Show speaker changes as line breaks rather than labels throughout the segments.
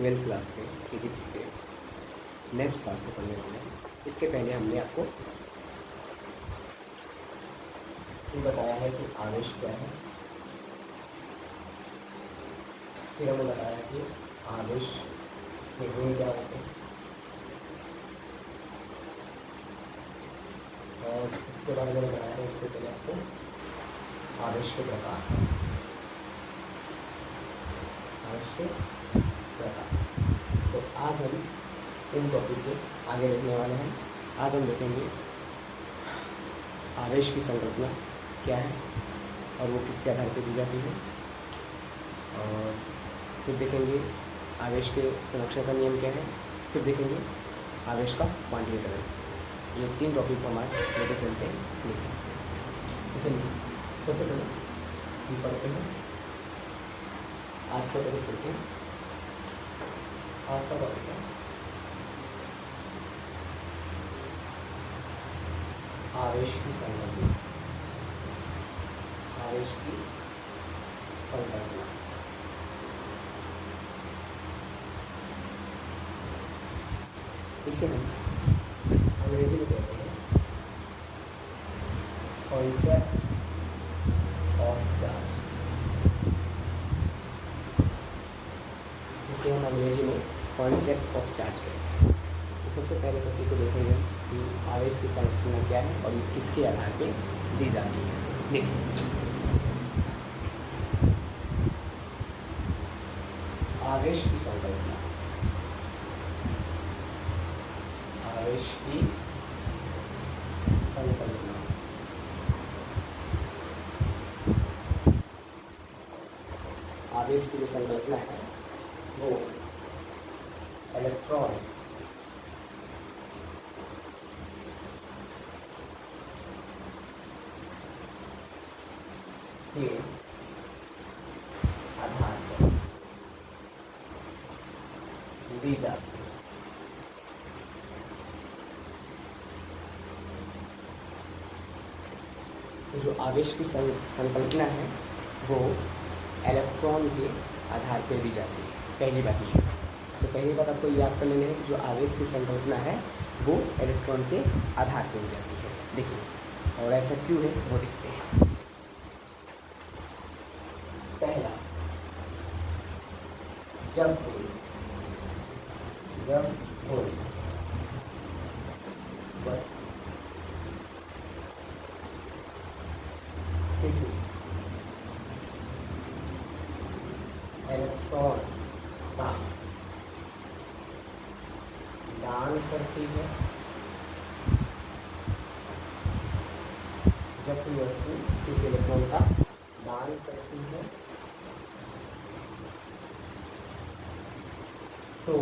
11th class के physics के next part को पढ़ने वाले हैं। इसके पहले हमने आपको ये बताया है कि आवेश क्या है, फिर हमने बताया कि आवेश के गुण क्या होते हैं, और इसके बाद मैंने बताया है इसके पहले आपको आवेश के प्रकार, आवेश के प्रकार। तो आज हम इन टॉपिक के आगे देखने वाले हैं। आज हम देखेंगे आवेश की संकल्पना क्या है और वो किसके आधार पर दी जाती है, और फिर देखेंगे आवेश के संरक्षण का नियम क्या है, फिर देखेंगे आवेश का क्वांटिटीकरण। ये 3 टॉपिक को हम आज लेके चलते हैं। तो चलिए सबसे पहले हम पढ़ते हैं आज का टॉपिक पढ़ते हैं। आज का टॉपिक है आवेश की संकल्पना। आवेश की संकल्पना इसे हम अंग्रेजी में कहते हैं कॉन्सेप्ट ऑफ चार्ज। इसे हम अंग्रेजी में कॉन्सेप्ट ऑफ चार्ज कहते हैं। तो सबसे पहले टॉपिक को देखेंगे कि आवेश की संकल्पना क्या है और ये किसके आधार पे दी जाती है। देखिए आवेश की संकल्पना, आवेश की संकल्पना आवेश की जो संकल्पना है वो इलेक्ट्रॉन के आधार पर दी जाती है। तो जो आवेश की संकल्पना है वो इलेक्ट्रॉन के आधार पर दी जाती है। पहली बात ये, तो पहली बात आपको याद कर लेनी है कि जो आवेश की संकल्पना है वो इलेक्ट्रॉन के आधार पर दी जाती है। देखिए और ऐसा क्यों है वो देखते हैं। पहला, जब कोई वस्तु किसी इलेक्ट्रॉन का दान करती है, जब कोई वस्तु किसी इलेक्ट्रॉन का दान करती है तो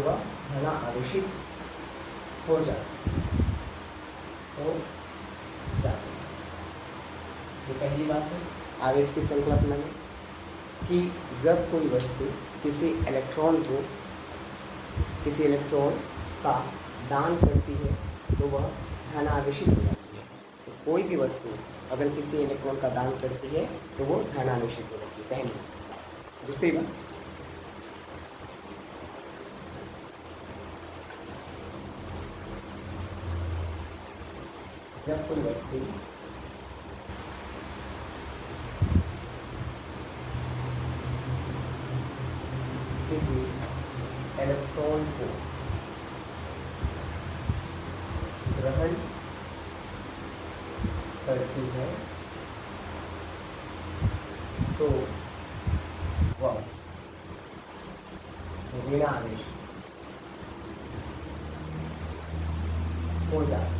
वह धन आवेशित हो जाती है। ये पहली बात है आवेश की संकल्पना में कि जब कोई वस्तु किसी इलेक्ट्रॉन का दान करती है तो वह धन आवेशित हो जाती है। तो कोई भी वस्तु अगर किसी इलेक्ट्रॉन का दान करती है तो वो धन आवेशित हो जाती है, पहली। दूसरी बात, जब कोई वस्तु किसी इलेक्ट्रॉन को ग्रहण करती है तो वह ऋण आवेश हो जाती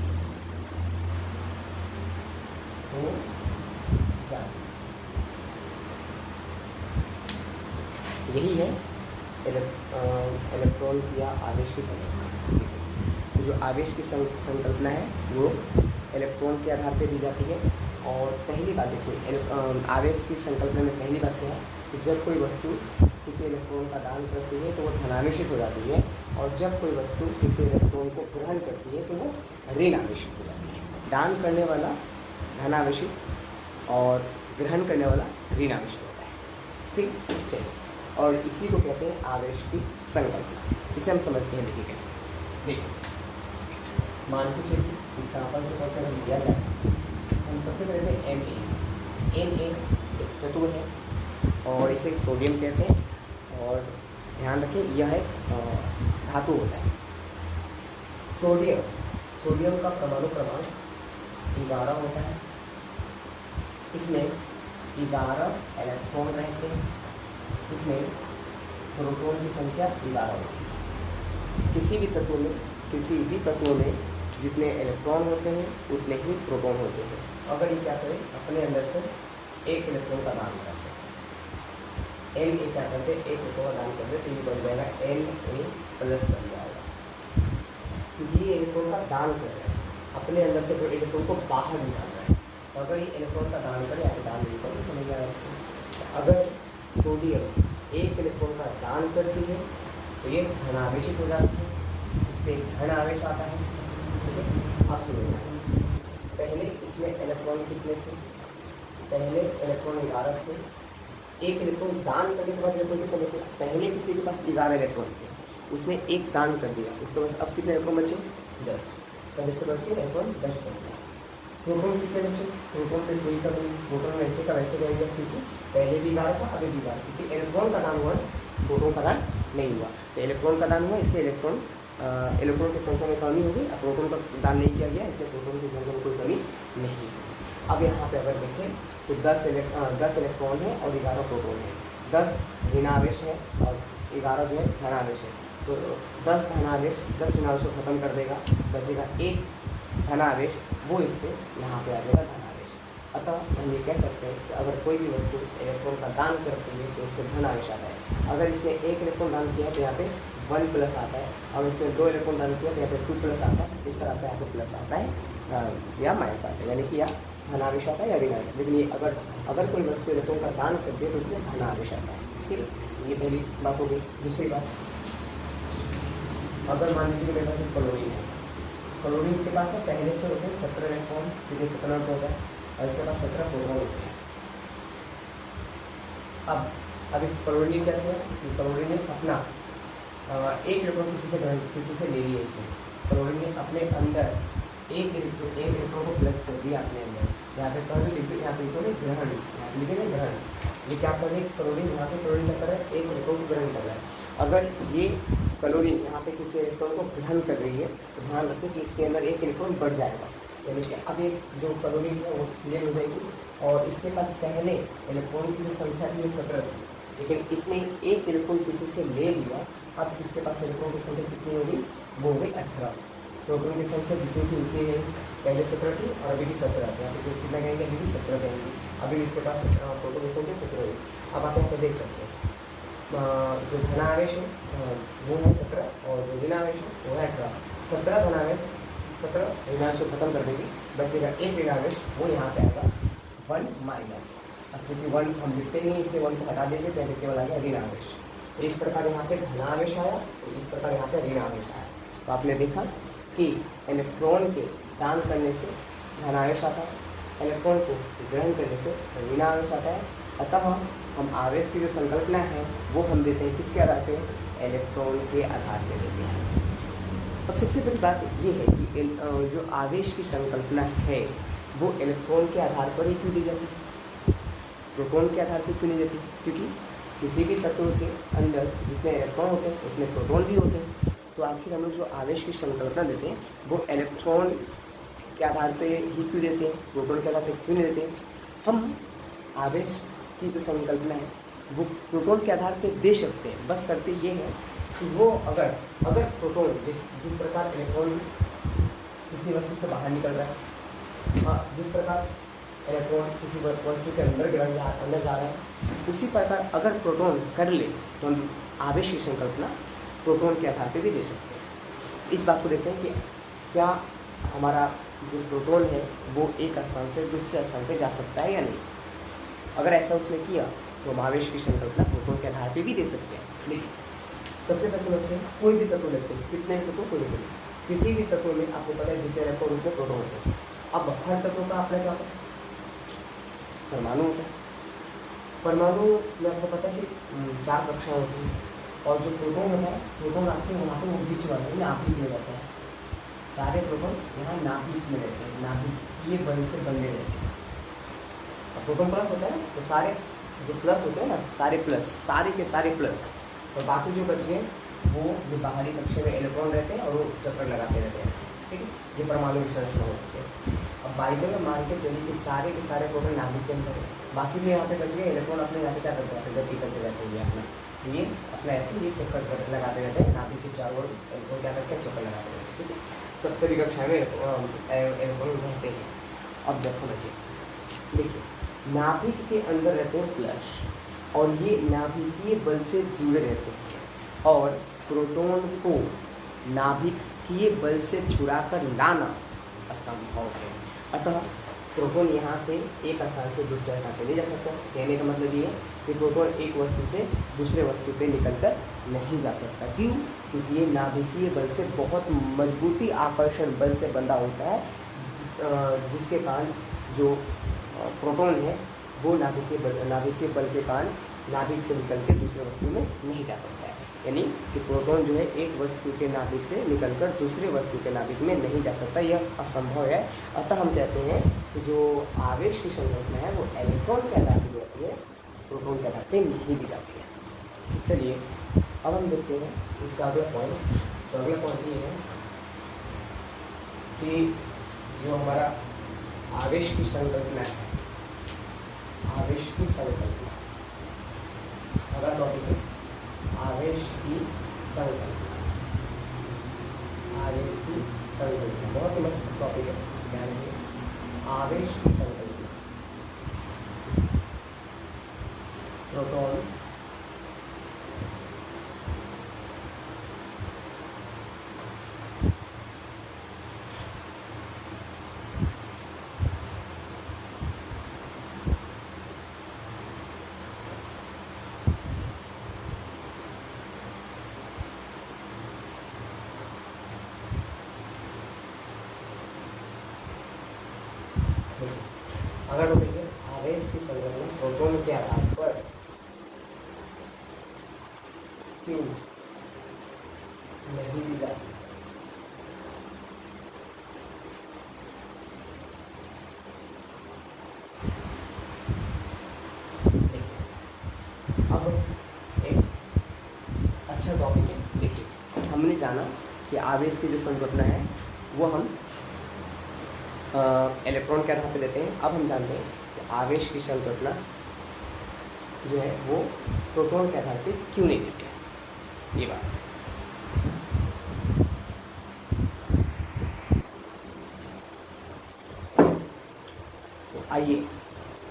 यही है इलेक्ट्रॉन या आवेश की संकल्पना। तो जो आवेश की संकल्पना है वो इलेक्ट्रॉन के आधार पर दी जाती है। और पहली बात देखिए आवेश की संकल्पना में पहली बात क्या है कि जब कोई वस्तु किसी इलेक्ट्रॉन का दान करती है तो वो धनावेशित हो जाती है, और जब कोई वस्तु किसी इलेक्ट्रॉन को ग्रहण करती है तो वो ऋण आवेशित हो जाती है। दान करने वाला धनावेशी और ग्रहण करने वाला ऋण आवेश होता है। ठीक, चलिए, और इसी को कहते हैं आवेश की संकल्पना। इसे हम समझते हैं, देखिए कैसे। देखिए, मान के चलिए एग्जाम्पल के तौर पर हम लिया जाए, हम सबसे पहले Na एक तत्व है और इसे सोडियम कहते हैं। और ध्यान रखें, यह एक धातु होता है। सोडियम का परमाणु क्रमांक 11 होता है। इसमें 11 इलेक्ट्रॉन रहते हैं। इसमें प्रोटॉन की संख्या 11 होती है। किसी भी तत्व में जितने इलेक्ट्रॉन होते हैं उतने ही प्रोटॉन होते हैं। अगर ये क्या करें, अपने अंदर से एक इलेक्ट्रॉन का दान करते हैं, Na क्या करते हैं, एक इलेक्ट्रॉन का दान करते हैं, तो ये बन जाएगा Na+ बन जाएगा, क्योंकि ये इलेक्ट्रॉन का दान कर रहे हैं, अपने अंदर से जो इलेक्ट्रॉन को बाहर निकाल रहे हैं। तो अगर ये इलेक्ट्रॉन का दान करे या फिर दान नहीं करे, समझ में आ रहा है। अगर सोडियम एक इलेक्ट्रॉन का दान करती है तो ये धनावेशित हो जाती है, इस पर धन आवेश आता है। ठीक है, अब सुनो, पहले इसमें इलेक्ट्रॉन कितने थे, पहले इलेक्ट्रॉन 11 थे। एक इलेक्ट्रॉन दान करने के बाद इलेक्ट्रॉन कितने बचे, पहले किसी के पास 11 इलेक्ट्रॉन थे, उसने एक दान कर दिया, उसके पास अब कितने इलेक्ट्रॉन बचे, 10। तब इसके बचे इलेक्ट्रॉन 10 बचे। प्रोटॉन कितने बचे, प्रोटॉन में कोई कमी, प्रोटॉन वैसे का वैसे रहेगा, क्योंकि पहले भी 11 था, अभी भी 11, क्योंकि इलेक्ट्रॉन का दान हुआ, प्रोटॉन का दान नहीं हुआ। तो इलेक्ट्रॉन का दान हुआ, इसलिए इलेक्ट्रॉन की संख्या में कमी होगी। अब प्रोटॉन का दान नहीं किया गया, इसलिए प्रोटॉन की संख्या में कोई कमी नहीं होगी। अब यहाँ पे अगर देखें तो 10 इलेक्ट्रॉन है और 11 प्रोटॉन है, 10 ऋणावेश है और 11 जो है धनावेश है। तो 10 ऋणावेश को खत्म कर देगा, बचेगा एक धनावेश, वो इस पर यहाँ पे आ जाएगा धनावेश। अतः हम ये कह सकते हैं कि अगर कोई भी वस्तु इलेक्ट्रॉन का दान करती है तो उस पर धनावेश आता है। अगर इसने एक इलेक्ट्रॉन दान किया तो यहाँ पे 1+ आता है, और इसने 2 इलेक्ट्रॉन दान किया तो यहाँ पे 2+ आता है। इस तरह से यहाँ पे प्लस आता है या माइनस आता है, यानी कि या धनावेश आता है या ऋणावेश। लेकिन ये अगर कोई वस्तु इलेक्ट्रॉन का दान करती है तो उसमें धनावेश आता है। ठीक है, ये पहली बात हो गई। दूसरी बात, अगर मान लीजिए कि मेरे पास एक क्लोरीन है, क्लोरीन के पास में पहले से होते हैं 17 इलेक्ट्रॉन, क्योंकि 17 होता है, और इसके पास 17 प्रोटॉन होते हैं। अब इस क्लोरीन क्या किया, क्लोरीन ने अपना एक इलेक्ट्रॉन किसी से ले लिया। इसने क्लोरीन ने अपने अंदर एक इलेक्ट्रॉन को प्लस कर दिया अपने अंदर। यहाँ पे कभी लिख यहाँ पे लिखो ग्रहण, यहाँ पे लिखे ग्रहण। ये क्या कर रही है क्लोरीन, यहाँ पे क्लोरीन क्या कर रहा है, एक इलेक्ट्रॉन को ग्रहण कर रहा है। अगर ये क्लोरीन यहाँ पे किसी इलेक्ट्रॉन को ग्रहण कर रही है तो ध्यान रखें कि इसके अंदर एक इलेक्ट्रॉन बढ़ जाएगा, यानी कि अब एक जो क्लोरीन है वो ऑक्सीजन हो जाएगी, और इसके पास पहले इलेक्ट्रॉन की जो संख्या थी वो 17 थी, लेकिन इसने एक इलेक्ट्रॉन किसी से ले लिया। अब इसके पास इलेक्ट्रॉन की संख्या कितनी होगी, वो होगी 18। प्रोटॉन की संख्या जितनी थी उतनी रहेगी, पहले 17 थी और अभी भी 17 थी। यहाँ पे कितना कहेंगे, अभी भी 17 कहेंगे, अभी इसके पास प्रोटॉन की संख्या 17 होगी। अब आप यहाँ पर देख सकते हैं जो धनावेश है वो है 17 और जो ऋणावेश है वो है 18। 17 धनावेश 17 ऋणावेश को खत्म कर देंगे, बचेगा एक ऋणावेश, वो यहाँ पे आएगा 1-। अब चूँकि 1 हम लिखते नहीं, इसलिए 1 को हटा देंगे तो यहाँ केवल आ गया ऋणावेश। तो इस प्रकार यहाँ पे धनावेश आया, तो इस प्रकार यहाँ पे ऋणावेश आया। तो आपने देखा कि इलेक्ट्रॉन के दान करने से धनावेश आता है, इलेक्ट्रॉन को ग्रहण करने से ऋणावेश आता है। अतः हम आवेश की जो संकल्पना है वो हम देते हैं किसके आधार पे, इलेक्ट्रॉन के आधार पे देते हैं। अब सबसे बड़ी बात ये है कि जो आवेश की संकल्पना है वो इलेक्ट्रॉन के आधार पर ही क्यों दी जाती है, प्रोटॉन के आधार पर क्यों नहीं देती, क्योंकि किसी भी तत्व के अंदर जितने इलेक्ट्रॉन होते हैं उतने प्रोटॉन भी होते हैं। तो आखिर हम लोग जो आवेश की संकल्पना देते हैं वो इलेक्ट्रॉन के आधार पे ही क्यों देते हैं, प्रोटॉन के आधार पे क्यों नहीं देते हैं। हम आवेश की जो संकल्पना है वो प्रोटॉन के आधार पे दे सकते हैं, बस शर्त ये है कि वो अगर प्रोटॉन जिस प्रकार इलेक्ट्रॉन किसी वस्तु से बाहर निकल रहा है, जिस प्रकार इलेक्ट्रॉन किसी वस्तु के अंदर जा रहा है, उसी प्रकार अगर प्रोटॉन कर ले तो हम आवेश की संकल्पना प्रोटॉन के आधार पे भी दे सकते हैं। इस बात को देखते हैं कि क्या हमारा जो प्रोटॉन है वो एक स्थान से दूसरे स्थान पे जा सकता है या नहीं। अगर ऐसा उसने किया तो हम आवेश की संकल्पना प्रोटॉन के आधार पे भी दे सकते हैं। लेकिन सबसे पहले समझते हैं, कोई भी तत्व लेते हैं, कितने तत्व कोई भी, किसी भी तत्व में आपको पता है जितने इलेक्ट्रॉन उतने प्रोटॉन होते हैं। अब हर तत्व का अपना क्या होता है, परमाणु होता है। परमाणु में आपको पता है कि 4 कक्षाएं होती हैं, और जो प्रोटॉन होता है, प्रोटॉन आपके वहाँ पे वो बीच वाला है, नाभिक में रहता है। सारे प्रोटॉन यहाँ नाभिक में रहते हैं, नाभिकीय बल से बंधे रहते हैं। और प्रोटॉन प्लस होता है, तो सारे जो प्लस होते हैं ना, सारे प्लस, सारे के सारे प्लस, और बाकी जो बचे हैं वो जो बाहरी कक्षा में इलेक्ट्रॉन रहते हैं और वो चक्कर लगाते रहते हैं ऐसे, ठीक है। ये परमाणु की संरचना होती है। अब बाइबल में मान के चलिए कि सारे के सारे प्रोटॉन नाभिक के अंदर है, बाकी जो यहाँ पे बच गए इलेक्ट्रॉन अपने यहाँ पे क्या करते रहते हैं, गति करते रहते हैं अपना, ये अपना ऐसे ये चक्कर लगाते रहते हैं, नाभिक के चारों ओर इलेक्ट्रॉन क्या करते हैं, चक्कर लगाते रहते हैं, ठीक है। सबसे भी कक्षा में इलेक्ट्रॉन रहते हैं। अब जब समझिए, देखिए नाभिक के अंदर रहते हैं प्लस, और ये नाभिकीय बल से जुड़े रहते हैं, और प्रोटॉन को नाभिकीय बल से छुड़ाकर लाना असंभव है। अतः प्रोटॉन यहाँ से एक स्थान से दूसरे स्थान पर नहीं जा सकता। कहने का मतलब ये है कि प्रोटॉन एक वस्तु से दूसरे वस्तु पे निकलकर नहीं जा सकता। क्यों? क्योंकि ये नाभिकीय बल से बहुत मजबूती आकर्षण बल से बंधा होता है, जिसके कारण जो प्रोटॉन है वो नाभिकीय बल के कारण नाभिक से निकल के दूसरे वस्तु में नहीं जा सकता है। यानी कि प्रोटॉन जो है एक वस्तु के नाभिक से निकलकर दूसरे वस्तु के नाभिक में नहीं जा सकता, यह असंभव है। अतः हम कहते हैं कि जो आवेश की संरचना है वो इलेक्ट्रॉन के आधार पर होती है, प्रोटॉन के आधार पर नहीं दी जाती है। चलिए अब हम देखते हैं इसका अगला पॉइंट। तो अगला पॉइंट ये है कि जो हमारा आवेश की संकल्पना है, आवेश की संकल्पना, अगला टॉपिक है आवेश की संकल्पना। आवेश की संकल्पना बहुत ही मस्त टॉपिक है, ध्यान रखिए। आवेश की संकल्पना, प्रोटॉन अगर टॉपिक है आवेश की संकल्पना प्रोटॉन के आधार पर क्यों नहीं दी जाती। अब एक अच्छा टॉपिक है। देखिए हमने जाना कि आवेश की जो संकल्पना है वो हम इलेक्ट्रॉन के आधार पे देते हैं। अब हम जानते हैं कि आवेश की संकल्पना जो है वो प्रोटॉन के आधार पे क्यों नहीं देते हैं, ये बात। तो आइए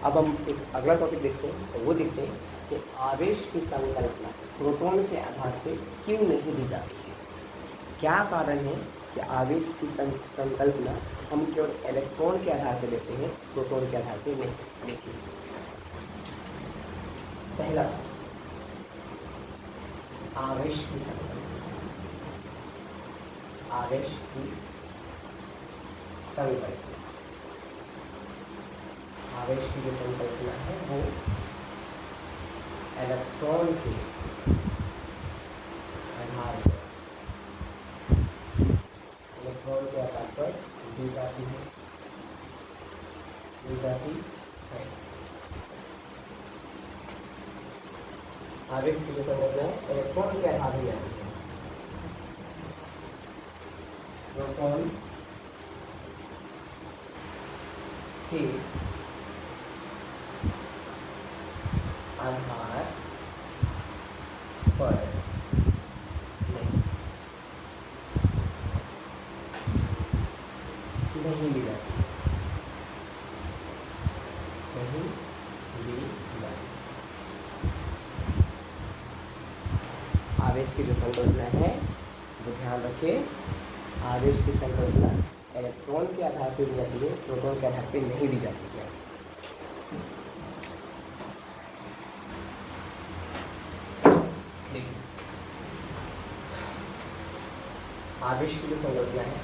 अब हम एक अगला टॉपिक देखते हैं। तो वो देखते हैं कि आवेश की संकल्पना प्रोटॉन के आधार पे क्यों नहीं दी जाती है। क्या कारण है कि आवेश की संकल्पना हम केवल इलेक्ट्रॉन के आधार पर देते हैं, प्रोटॉन के आधार पर नहीं। देखिए पहला आवेश की संकल्पना, आवेश की संकल्पना, आवेश की जो संकल्पना है वो इलेक्ट्रॉन के आधार पर, इलेक्ट्रॉन के आधार पर दी जाती है, दी जाती है। आवेश की जो संकल्पना है इलेक्ट्रॉन के आधार पर आती है, प्रोटॉन के आधार पर नहीं दी जाती, नहीं दी जाती। आवेश की जो संकल्पना है वो ध्यान रखिए, आवेश की संकल्पना इलेक्ट्रॉन के आधार पर दी जाती है, प्रोटॉन के आधार पर नहीं दी जाती है। आवेश की जो संकल्पना है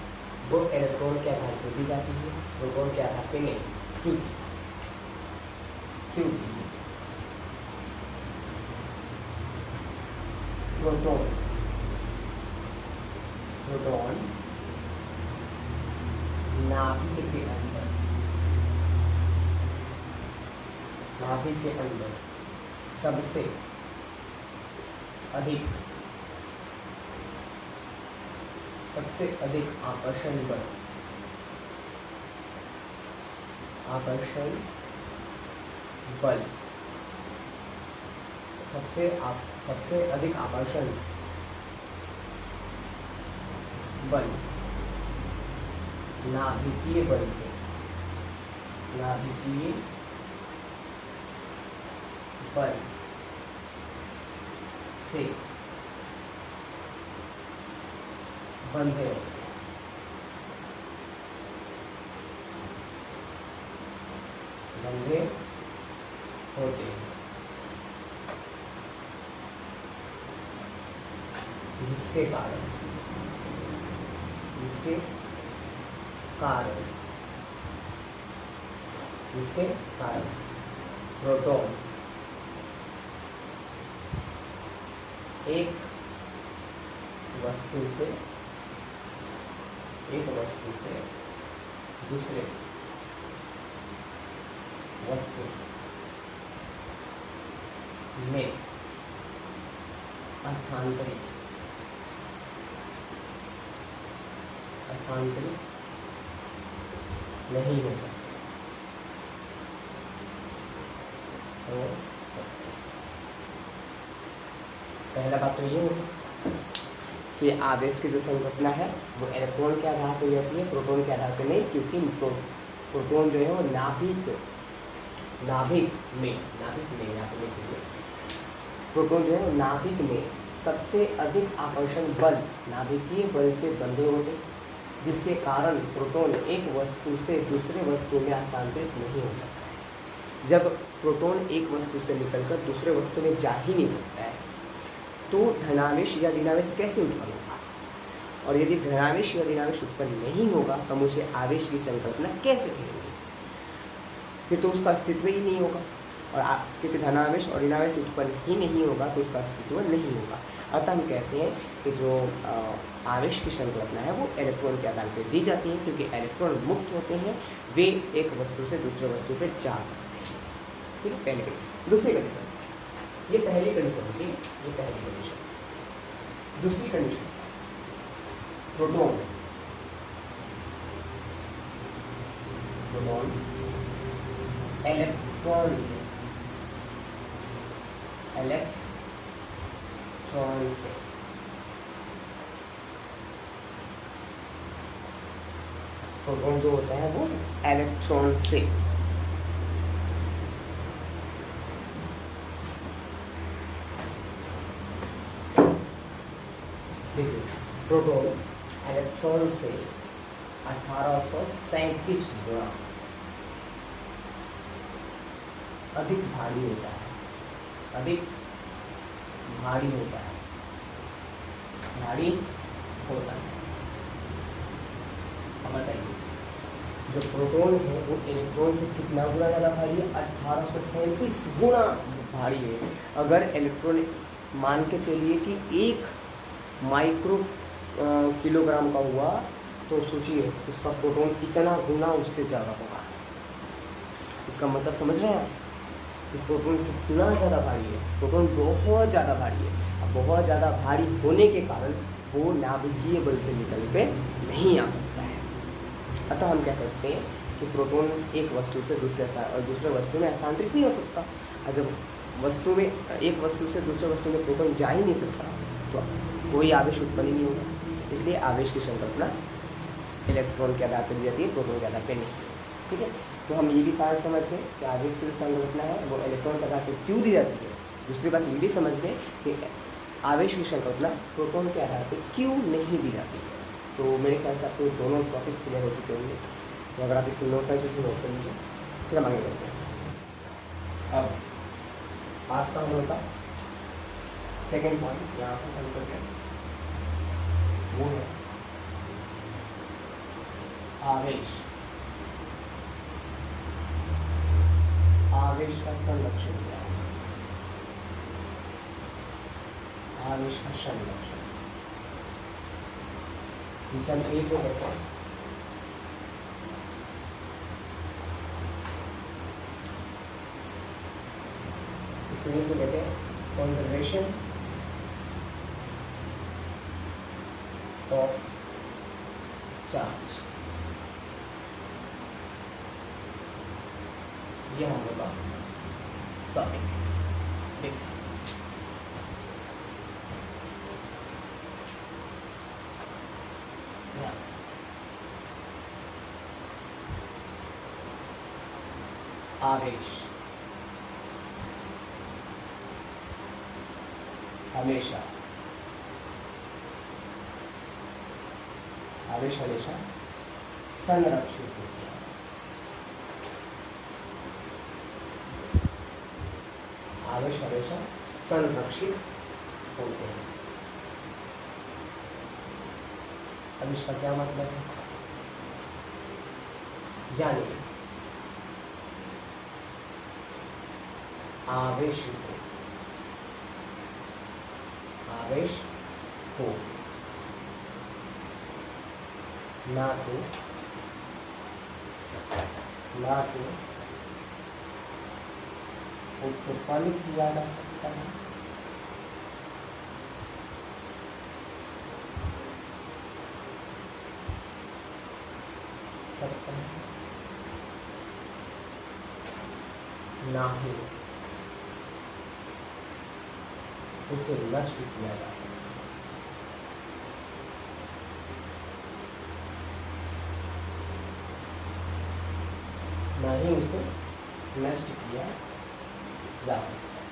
वो इलेक्ट्रॉन के आधार पर दी जाती है, प्रोटॉन के आधार पर नहीं। क्योंकि QT प्रोटॉन नाभिक के अंदर सबसे अधिक आकर्षण बल सबसे अधिक आकर्षण बल नाभिकीय बल से बंधे होते हैं, जिसके कारण प्रोटॉन एक वस्तु से दूसरे वस्तु में स्थानांतरित नहीं हो सकते। पहला बात तो ये होगा कि आवेश की जो संरचना है वो इलेक्ट्रॉन के आधार पर होती है, प्रोटॉन के आधार पर नहीं, क्योंकि प्रोटॉन जो है वो नाभिक में प्रोटॉन जो है वो नाभिक में सबसे अधिक आकर्षण बल नाभिकीय बल से बंधे होते, जिसके कारण प्रोटॉन एक वस्तु से दूसरे वस्तु में हस्तांतरित नहीं हो सकता है। जब प्रोटॉन एक वस्तु से निकलकर दूसरे वस्तु में जा ही नहीं सकता है तो धनावेश या ऋणावेश कैसे उत्पन्न होगा, और यदि धनावेश या ऋणावेश उत्पन्न नहीं होगा तो मुझे आवेश की संकल्पना कैसे करेंगे, फिर तो उसका अस्तित्व ही नहीं होगा। और क्योंकि धनावेश और ऋणावेश उत्पन्न ही नहीं होगा तो उसका अस्तित्व नहीं होगा। अतः हम कहते हैं कि जो आवेश की संकल्पना है वो इलेक्ट्रॉन के आधार पर दी जाती है, क्योंकि इलेक्ट्रॉन मुक्त होते हैं, वे एक वस्तु से दूसरे वस्तु पर जा सकते हैं। ठीक है, पहली कंडीशन। दूसरी कंडीशन, ये पहली कंडीशन होगी, ये पहली कंडीशन। दूसरी कंडीशन, प्रोटॉन इलेक्ट्रॉन से प्रोटॉन जो होता है वो इलेक्ट्रॉन से देखिए, प्रोटॉन इलेक्ट्रॉन से 1837 गुना अधिक भारी होता है, भारी होता है। अब बताइए, जो प्रोटॉन है वो इलेक्ट्रॉन से कितना गुना ज़्यादा भारी है? 1837 गुना भारी है। अगर इलेक्ट्रॉन मान के चलिए कि 1 माइक्रो किलोग्राम का हुआ तो सोचिए उसका प्रोटॉन कितना गुना उससे ज़्यादा होगा। इसका मतलब समझ रहे हैं आप कि प्रोटॉन कितना ज़्यादा भारी है। प्रोटॉन बहुत ज़्यादा भारी है। अब बहुत ज़्यादा भारी होने के कारण वो नाभिकीय बल से निकल पे नहीं आ सकता है। अतः हम कह सकते हैं कि प्रोटॉन एक वस्तु से दूसरे वस्तु में हस्तांतरित नहीं हो सकता। और जब एक वस्तु से दूसरे वस्तु में प्रोटॉन जा ही नहीं सकता तो कोई आवेश उत्पन्न नहीं होगा। इसलिए आवेश की संकल्पना इलेक्ट्रॉन के आधार पर दी जाती है, प्रोटॉन के आधार पर नहीं। ठीक है, तो हम ये भी बात समझ गए कि आवेश की जो संकल्पना है वो इलेक्ट्रॉन के आधार पर क्यों दी जाती है। दूसरी बात ये भी समझ गए कि आवेश की संकल्पना प्रोटॉन के आधार पर क्यों नहीं दी जाती है। तो मेरे ख्याल से आपको दोनों टॉपिक क्लियर हो चुके होंगे। तो अगर आप इसे नोट कर नोट कर लीजिए, फिर हम आगे बढ़ते हैं। अब आज का हम लोग का सेकेंड पॉइंट यहाँ से शुरू करते हैं, वो है आवेश आवेश का संरक्षण क्या है? आवेश का संरक्षण इसे हम ए से कहते हैं। इसको ए से कहते हैं कंजर्वेशन ऑफ चार्ज। ये हम लोग का टॉपिक देखिए। आवेश हमेशा संरक्षित होती है। आवेश हमेशा संरक्षित होते हैं। अब इसका क्या मतलब है? यानी आवेश हो ना तो उत्पन्न किया जा सकता है ना ही उसे नष्ट किया जा सकता है। ना ही उसे नष्ट किया जा सकता है।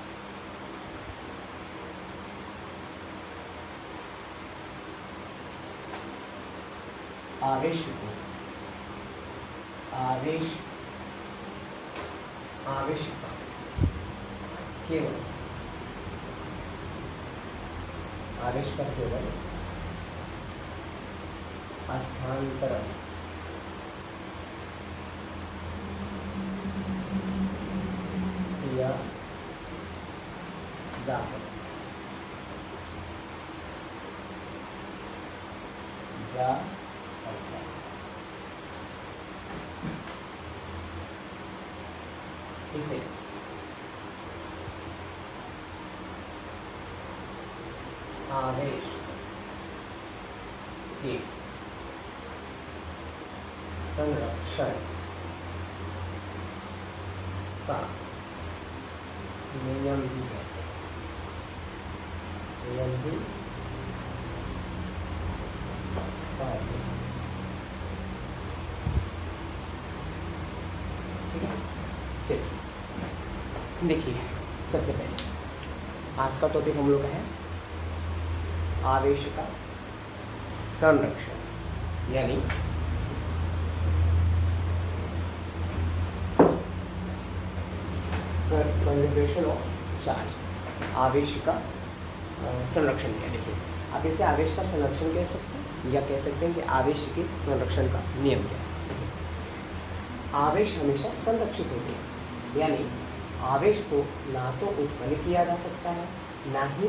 आवेश का केवल स्थानांतरण किया जा सकता है। इसे आवेश के संरक्षण का नियम भी कहते हैं। ठीक है, चलिए देखिए, सबसे पहले आज का टॉपिक हम लोग का है आवेश का संरक्षण, यानी कंजर्वेशन ऑफ चार्ज। आवेश का संरक्षण क्या? देखिए, आप इसे आवेश का संरक्षण कह सकते हैं या कह सकते हैं कि आवेश के संरक्षण का नियम क्या है। आवेश हमेशा संरक्षित होते हैं, यानी आवेश को ना तो उत्पन्न किया जा सकता है ना ही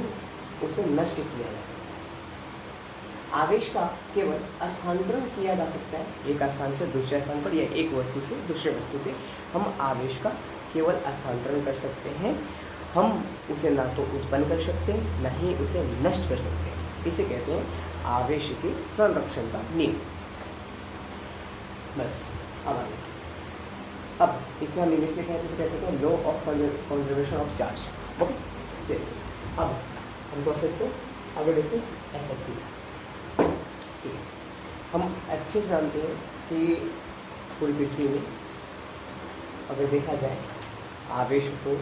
उसे नष्ट किया जा सकता है। आवेश का केवल स्थानांतरण किया जा सकता है, एक स्थान से दूसरे स्थान पर या एक वस्तु से दूसरे वस्तु पे हम आवेश का केवल स्थानांतरण कर सकते हैं। हम उसे ना तो उत्पन्न कर सकते हैं ना ही उसे नष्ट कर सकते हैं। इसे कहते हैं आवेश के संरक्षण का नियम। बस अब इसे हम इंग्लिश में कह सकते हैं law of conservation of charge. Okay, चलिए अब हम प्रोसेस को आगे देखते हैं। ऐसा ठीक है, हम अच्छे से जानते हैं कि पूरी पृथ्वी में अगर देखा जाए आवेश हो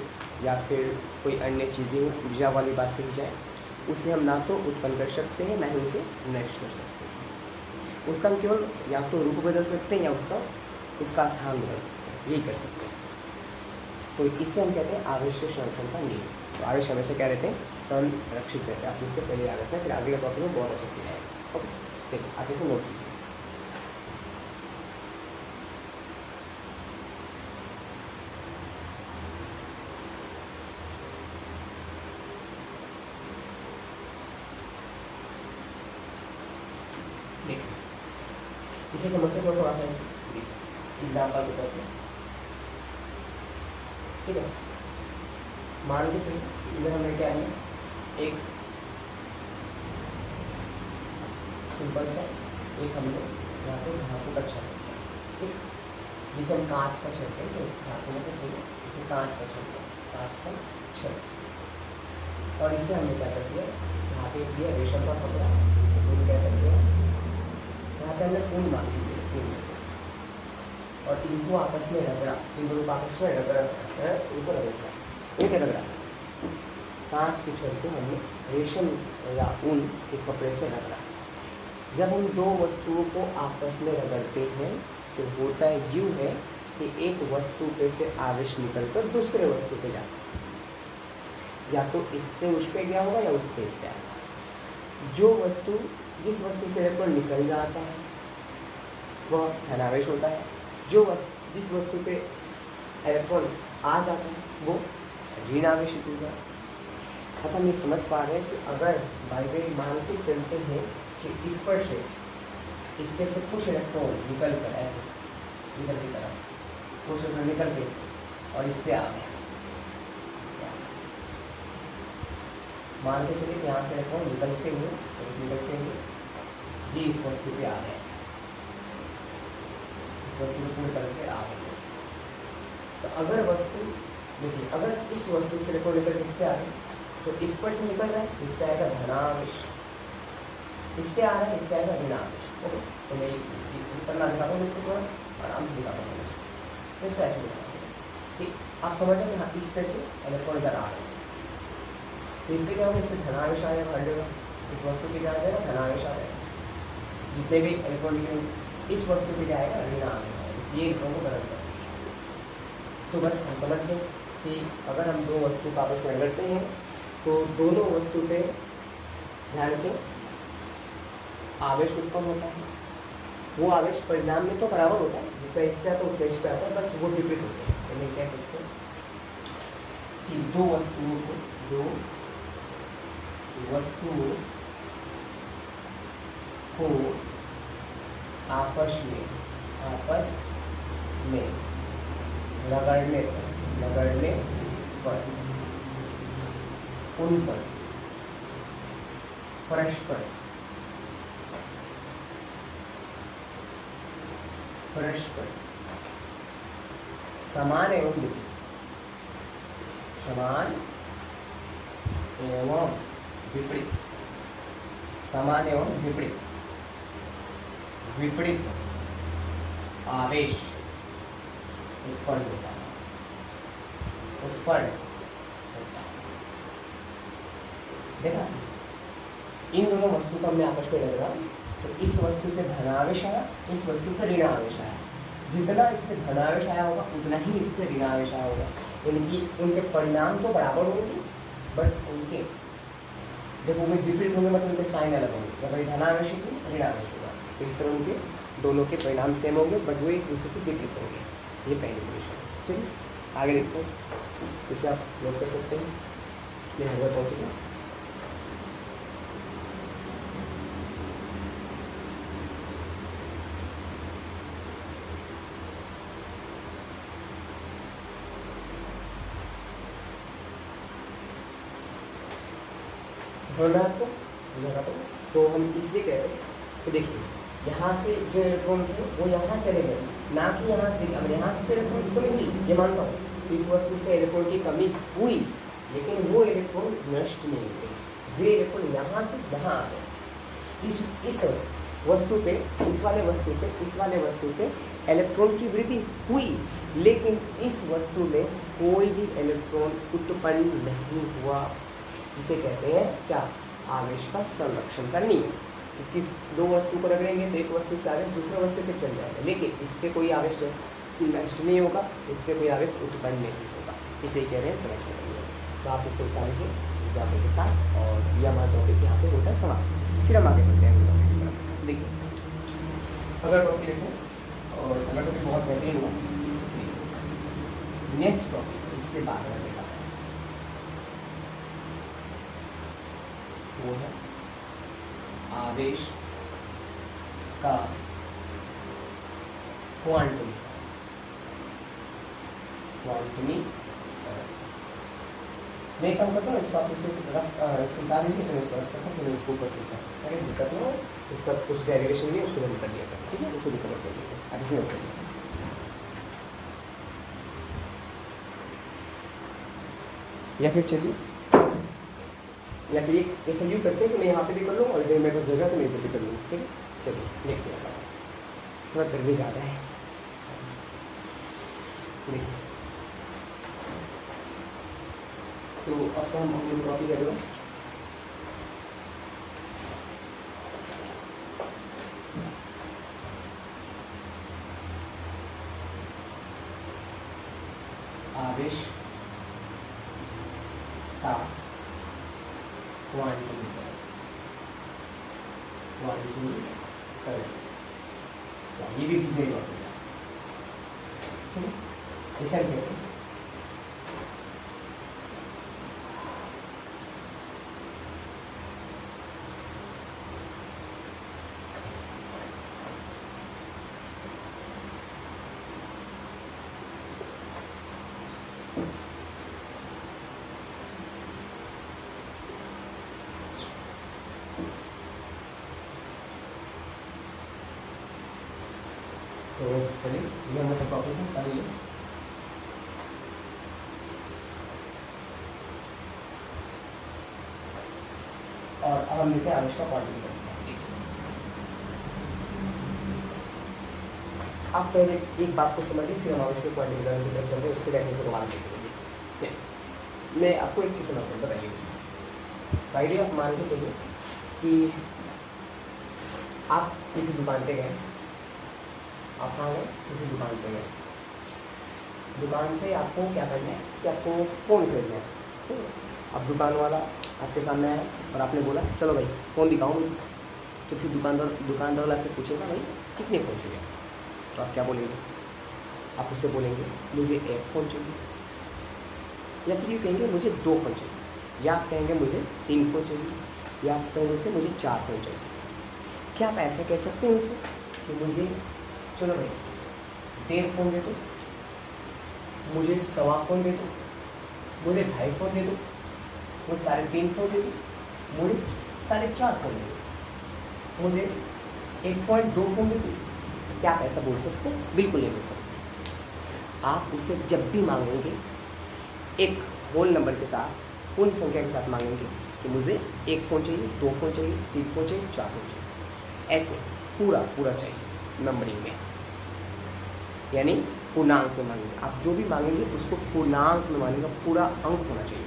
या फिर कोई अन्य चीज़ें हो, ऊर्जा वाली बात कही जाए, उसे हम ना तो उत्पन्न कर सकते हैं ना ही उसे नष्ट कर सकते हैं। उसका हम केवल या तो रूप बदल सकते हैं या उसका स्थान बदल सकते हैं, यही कर सकते हैं। तो इससे हम कहते हैं आवेश के संरक्षण का नियम। तो आवेश हमेशा क्या रहते हैं? संरक्षित रहते हैं। आप उससे पहले याद रखते हैं, फिर आगे का टॉपिक में बहुत अच्छे से आएगा। ओके, चलिए आप इसे नोट कीजिए। इसे समझते थोड़ा सा आसानी से एग्जाम्पल के तौर पर, ठीक है। मान के चलिए इधर हमने क्या है, एक सिंपल सा एक हमने यहाँ पे धातु का छड़, ठीक, जिसे हम कांच का छड़ कहते हैं, धातु में तो इसे कांच का छड़, कांच का छड़। और इससे हमने क्या कर दिया, यहाँ पे दिया रेशम का कपड़ा, ऊन कह सकते हैं, यहाँ पे हमने ऊन मान ली ऊन, और इनको आपस में रगड़ा, इन दोनों को आपस में रगड़ा, इनको रगड़ा, एक रगड़ा, कांच के छड़ को हमने रेशम या ऊन के कपड़े से रगड़ा। जब हम दो वस्तुओं को आपस में रगड़ते हैं तो होता है यूँ है कि एक वस्तु पे से आवेश निकलकर दूसरे वस्तु पे जाता है, या तो इससे उस पे गया होगा या उससे इस पे आएगा। जो वस्तु, जिस वस्तु से इलेक्ट्रॉन निकल जाता है वह धनावेश होता है, जिस वस्तु पे इलेक्ट्रॉन आ जाता है वो ऋण आवेशित हो जाता है। अतः हम ये समझ पा रहे हैं कि अगर बाइनरी मान के चलते हैं कि इस पर से इसके से कुछ इलेक्ट्रॉन निकल कर ऐसे इधर की तरफ कुछ इलेक्ट्रॉन निकल के इसके और इस पे आ गया, मान के चलिए यहाँ से इलेक्ट्रॉन निकलते हुए ये इस वस्तु पे आ गया, इस वस्तु को पूरी तरह से आ गया। तो अगर वस्तु देखिए, अगर इस वस्तु से इलेक्ट्रॉन निकल के इस पे आ गया तो इस पर से निकल रहा है, इस पे आएगा धनावेश, इस पे आ रहा है, इस पे आएगा ऋणावेश। ओके, तो मैं इस पर ना दिखाता हूँ, इसको थोड़ा आराम से दिखाता हूँ, तो इसको ऐसे दिखाता हूँ कि आप समझें कि हाँ इस पे से इलेक्ट्रॉन इधर आ रहे हैं, तो इस पर क्या होगा, इस पर धनावेश आ जाएगा हर जगह, इस वस्तु पे क्या आ जाएगा, धनावेश आ जाएगा, जितने भी इलेक्ट्रॉन इस वस्तु पे क्या आएगा, ऋणावेश आएगा, ये इलेक्ट्रॉन को बदल कर। तो बस हम समझ गए कि अगर हम दो वस्तु का आपस में रगड़ते हैं तो दोनों वस्तु पे ध्यान के आवेश उत्पन्न होता है। वो आवेश परिणाम में तो बराबर होता है, जितना इस पे आता है उतना इस पे आता है, बस वो विपरीत होते हैं। तो मैं कह सकते हैं कि दो वस्तुओं को आपस में रगड़ने पर उन पर परस्पर समान एवं विपरीत आवेश उत्पन्न होता है। देखा, इन दोनों वस्तु को हमने आपस में लगा, तो इस वस्तु पे धनावेश आया, इस वस्तु पे ऋणावेश आया। जितना इस पे धनावेश आया होगा उतना ही इस पे ऋणावेश आया होगा, यानी कि उनके परिणाम तो बराबर होंगे, बट उनके जब वो विपरीत होंगे मतलब उनके साइन अलग होंगे। अगर धनावेश है ऋणावेश होगा, तो इस तरह उनके दोनों के परिणाम सेम होंगे, बट वो एक दूसरे से विपरीत होंगे। ये पहली कंडीशन। चलिए आगे देखते हैं, इसे आप नोट कर सकते हैं। ये नजर पहुँचेगा। समझ में आपको? तो हम इसलिए कह रहे हैं कि देखिए यहाँ से जो इलेक्ट्रॉन थे वो यहाँ चले गए, ना कि यहाँ से। अब यहाँ से तो इलेक्ट्रॉन की कमी हुई, ये मानता हूँ, तो इस वस्तु से इलेक्ट्रॉन की कमी हुई, लेकिन वो इलेक्ट्रॉन नष्ट नहीं हुए, वे इलेक्ट्रॉन यहाँ से यहाँ आ गए। इस वस्तु पे, इस वाले वस्तु पे इलेक्ट्रॉन की वृद्धि हुई, लेकिन इस वस्तु में कोई भी इलेक्ट्रॉन उत्पन्न नहीं हुआ। इसे कहते हैं क्या? आवेश का संरक्षण करनी है। तो किस दो वस्तु को रगड़ेंगे तो एक वस्तु से आवेश दूसरे वस्तु पे चल जाएगा, लेकिन इस पर कोई आवेश नष्ट नहीं होगा, इस पर कोई आवेश उत्पन्न नहीं होगा। इसे कह रहे हैं संरक्षण करनी। तो आप इसे उतार लीजिए एग्जाम्पल के साथ, और यह हमारा टॉपिक यहाँ पे होता है समाप्त। फिर हम आगे बढ़ते हैं टॉपिक की तरफ। देखिए अगर टॉपिक देखें, और अगर टॉपिक बहुत बेहतरीन हुआ, नेक्स्ट टॉपिक इसके बाद में देखा वो है आवेश का क्वांटमी क्वांटमी मैं काम करता हूँ इसको आप इसको बता दीजिए तो मैं इसको रफ करता हूँ फिर इसको ऊपर करता हूँ अरे दिक्कत ना हो इसका कुछ डेरिवेशन भी है उसको बंद कर लिया था ठीक है उसको भी कवर कर लिया अब इसमें कर लिया या फिर चलिए या फिर एक वैल्यू करते हैं कि मैं यहाँ पे भी कर लूँ और अगर मेरे पास जगह तो मैं इधर भी कर लूँ ठीक है चलिए देखते हैं थोड़ा गर्मी ज़्यादा है देखिए तो अब हम लोग कॉपी करेंगे आवेश का क्वांटम करंट ये भी वेरी इंपॉर्टेंट है ऐसा कहते हैं तो चलिए ये हमारा टॉपिक है करिए और अब हम लेते हैं आवेश का क्वांटम करंट। आप पहले एक बात को समझिए फिर हम आवेश के क्वांटम करंट की तरफ चलते हैं उसके डेफिनेशन को मान देखेंगे। चलिए मैं आपको एक चीज़ समझ बताइए आइडिया आप मान के चलिए कि आप किसी दुकान पे गए आप कहाँ गए किसी दुकान पे गए दुकान पे आपको क्या करना है कि आपको फ़ोन खरीदना है ठीक है अब दुकान वाला आपके सामने आया और आपने बोला चलो भाई फ़ोन दिखाओ मुझे तो फिर दुकानदार वाला आपसे पूछेगा भाई कितने फ़ोन चाहिए तो आप क्या बोलेंगे आप उससे बोलेंगे मुझे एक फ़ोन चाहिए या फिर ये कहेंगे मुझे 2 फ़ोन चाहिए या आप कहेंगे मुझे 3 फ़ोन चाहिए या आप कहेंगे उससे मुझे 4 फ़ोन चाहिए। क्या आप ऐसा कह सकते हैं उससे कि मुझे चलो भाई 1.5 फ़ोन दे दो मुझे 1.25 फ़ोन दे दो मुझे 2.5 फ़ोन दे दो मुझे 3.5 फ़ोन दे दो मुझे 4.5 फ़ोन दे दो मुझे 1.2 फ़ोन दे दो क्या आप ऐसा बोल सकते हैं बिल्कुल नहीं बोल सकते। आप उसे जब भी मांगेंगे एक होल नंबर के साथ पूर्ण संख्या के साथ मांगेंगे कि मुझे 1 फ़ोन चाहिए 2 फ़ोन चाहिए 3 फ़ोन चाहिए 4 फ़ोन चाहिए ऐसे पूरा चाहिए नंबरिंग में यानी पूर्णांक में मांगेंगे आप जो भी मांगेंगे उसको पूर्णांक में मांगेंगे पूरा अंक होना चाहिए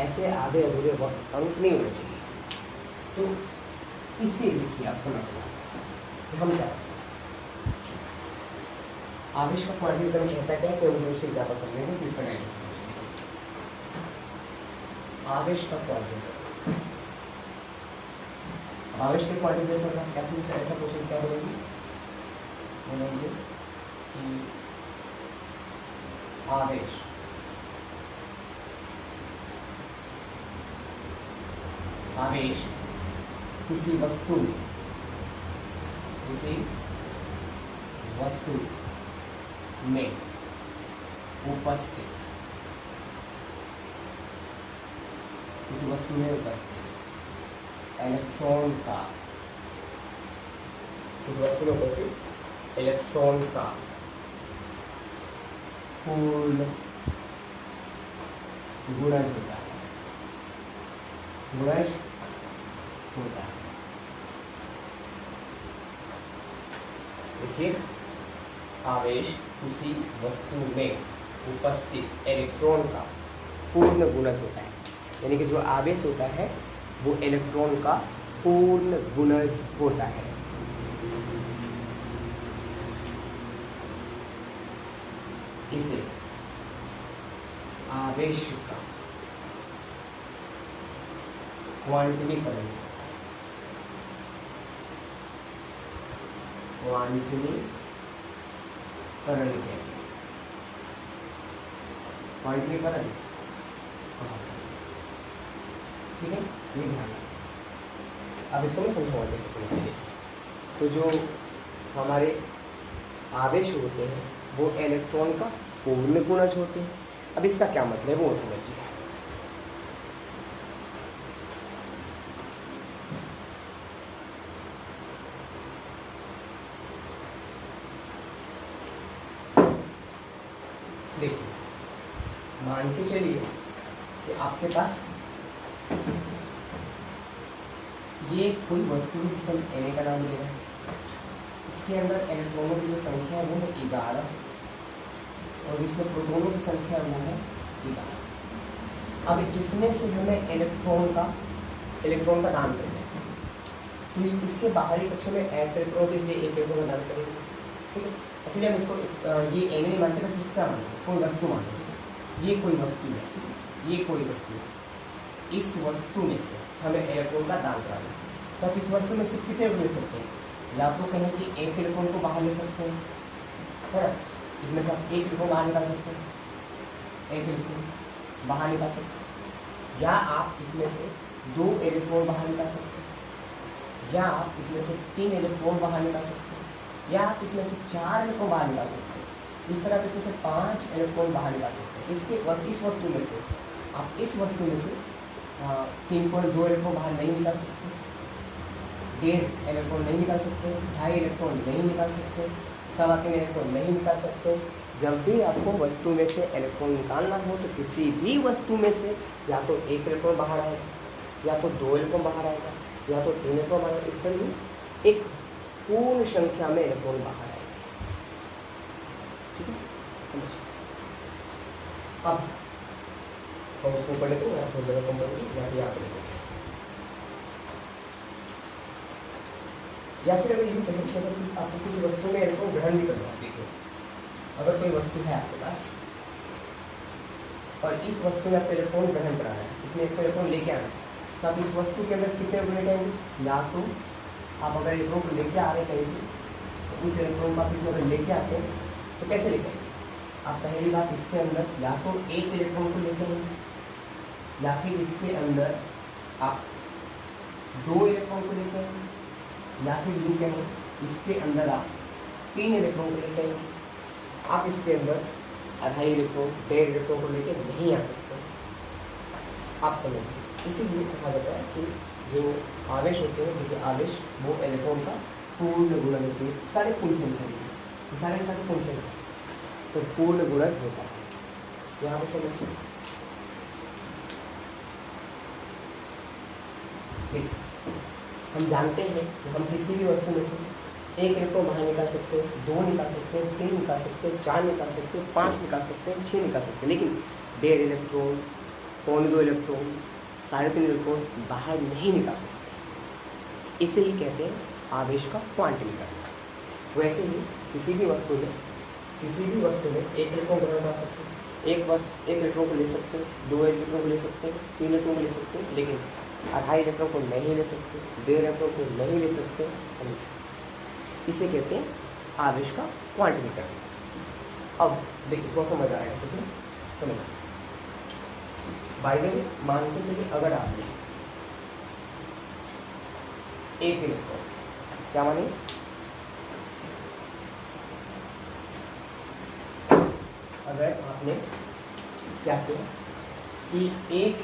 ऐसे आधे अधूरे अंक नहीं होने चाहिए। तो इसे लिखिए आप समझ हम क्या आवेश का क्वांटम करंट कहता है कि मुझे उसके ज़्यादा समझेंगे फिर इसका डायरेक्शन आवेश का क्वांटम आवेश के क्वांटम जैसा कैसे ऐसा क्वेश्चन क्या बोलेंगे कि आवेश किसी वस्तु में उपस्थित इलेक्ट्रॉन का पूर्ण गुणज होता है देखिए आवेश किसी वस्तु में उपस्थित इलेक्ट्रॉन का पूर्ण गुणज होता है यानी कि जो आवेश होता है वो इलेक्ट्रॉन का पूर्ण गुणज होता है। इसे आवेश का क्वांटमीकरण ठीक है ये ध्यान अब इसको मैं समझाऊंगा कैसे समझेंगे। तो जो हमारे आवेश होते हैं वो इलेक्ट्रॉन का पूर्ण गुणज होते हैं। अब इसका क्या मतलब है वो समझिए। देखिए, मान के चलिए कि आपके पास ये कोई वस्तु है जिसे हम Na का नाम दे रहे हैं। इसके अंदर इलेक्ट्रॉनों की जो संख्या है वो है 11 और इसमें प्रोटॉनों की संख्या वो है 11। अब इसमें से हमें इलेक्ट्रॉन का दान करना है। तो इसके बाहरी कक्षा में एक इलेक्ट्रॉन तो इसलिए एक इलेक्ट्रॉन का दान करेंगे, ठीक है। इसलिए हम इसको ये Na नहीं मानते, बस क्या मानते हैं, कोई वस्तु मानते हैं। ये कोई वस्तु है, ये कोई वस्तु है। इस वस्तु में से हमें इलेक्ट्रॉन का दान कराना है। तो आप इस वस्तु में से कितने ले सकते हैं? या तो कहें कि एक इलेक्ट्रॉन को बाहर ले सकते हैं, है ना। इसमें से आप एक इलेक्ट्रॉन बाहर निकाल सकते हैं, एक इलेक्ट्रॉन बाहर निकाल सकते हैं। या आप इसमें से 2 इलेक्ट्रॉन बाहर निकाल सकते हैं, या आप इसमें से 3 इलेक्ट्रॉन बाहर निकाल सकते हैं, या आप इसमें से 4 इलेक्ट्रॉन बाहर निकाल सकते हैं। इस तरह आप इसमें से 5 इलेक्ट्रॉन बाहर निकाल सकते हैं। इस वस्तु में से आप इस वस्तु में से 3.2 इलेक्ट्रॉन बाहर नहीं निकाल सकते, 1.5 इलेक्ट्रॉन नहीं निकाल सकते, 2.5 इलेक्ट्रॉन नहीं निकाल सकते, 3.25 इलेक्ट्रॉन नहीं निकाल सकते। जब भी आपको वस्तु में से इलेक्ट्रॉन निकालना हो तो किसी भी वस्तु में से या तो 1 इलेक्ट्रॉन बाहर आएगा, या तो 2 इलेक्ट्रॉन बाहर आएगा, या तो 3 इलेक्ट्रॉन बाहर आएगा। इस तरह एक पूर्ण संख्या में इलेक्ट्रॉन बाहर आएगा, ठीक है, समझिए। अब हम उसको पढ़ लेते हैं, या फिर जगह कम पढ़ लीजिए, या फिर यहाँ पर लेते हैं। या फिर अगर यूँ कहें कि अगर आपको किसी वस्तु में इलेक्ट्रॉन ग्रहण भी करना है, देखिए अगर कोई वस्तु है आपके पास और इस वस्तु में आपको इलेक्ट्रॉन ग्रहण कराना है, इसमें एक इलेक्ट्रॉन लेके आना है, तो आप इस वस्तु के अंदर कितने इलेक्ट्रॉन लेके आएंगे? या तो आप अगर इलेक्ट्रॉन को लेके आ रहे हैं कहीं से, तो उस इलेक्ट्रॉन को आप इसमें अगर लेके आते हैं तो कैसे लेके आएंगे? आप पहली बात इसके अंदर या तो 1 इलेक्ट्रॉन को लेके आएंगे, या फिर इसके अंदर आप 2 इलेक्ट्रॉन को लेके आएंगे, या फिर यूँ कहें इसके अंदर आप 3 इलेक्ट्रॉन को लेके आएंगे। आप इसके अंदर 2.5 इलेक्ट्रॉन 1.5 इलेक्ट्रॉन को लेके नहीं आ सकते। आप समझिए, इसीलिए कहा जाता है कि जो आवेश होते हैं, देखिए आवेश वो इलेक्ट्रॉन का पूर्ण गुणज होती है। सारे पूर्ण संख्या है, सारे के सारे पूर्ण संख्या, तो पूर्ण गुणज होता है। यहाँ पे समझिए, देखिए हम जानते हैं कि हम किसी भी वस्तु में से 1 इलेक्ट्रॉन बाहर निकाल सकते हैं, 2 निकाल सकते हैं, 3 निकाल सकते हैं, 4 निकाल सकते हैं, 5 निकाल सकते हैं, 6 निकाल सकते हैं, लेकिन 1.5 इलेक्ट्रॉन, 2.25 इलेक्ट्रॉन, 3.5 इलेक्ट्रॉन बाहर नहीं निकाल सकते। इसे ही कहते हैं आवेश का क्वांटमीकरण। वैसे ही किसी भी वस्तु में 1 इलेक्ट्रॉन ग्रहण कर सकते हैं, 1 इलेक्ट्रॉन को ले सकते हैं, 2 इलेक्ट्रॉन को ले सकते हैं, 3 इलेक्ट्रॉन को ले सकते हैं, लेकिन 2.5 इलेक्ट्रॉन को नहीं ले सकते, 1.5 इलेक्ट्रॉन को नहीं ले सकते। समझिए, इसे कहते हैं आवेश का क्वांटमीकरण। अब देखिए थोड़ा समझ आएगा, ठीक है, समझिए। बाय द वे, मान के चलिए अगर आपने 1 इलेक्ट्रॉन, क्या माने, अगर आपने क्या किया कि 1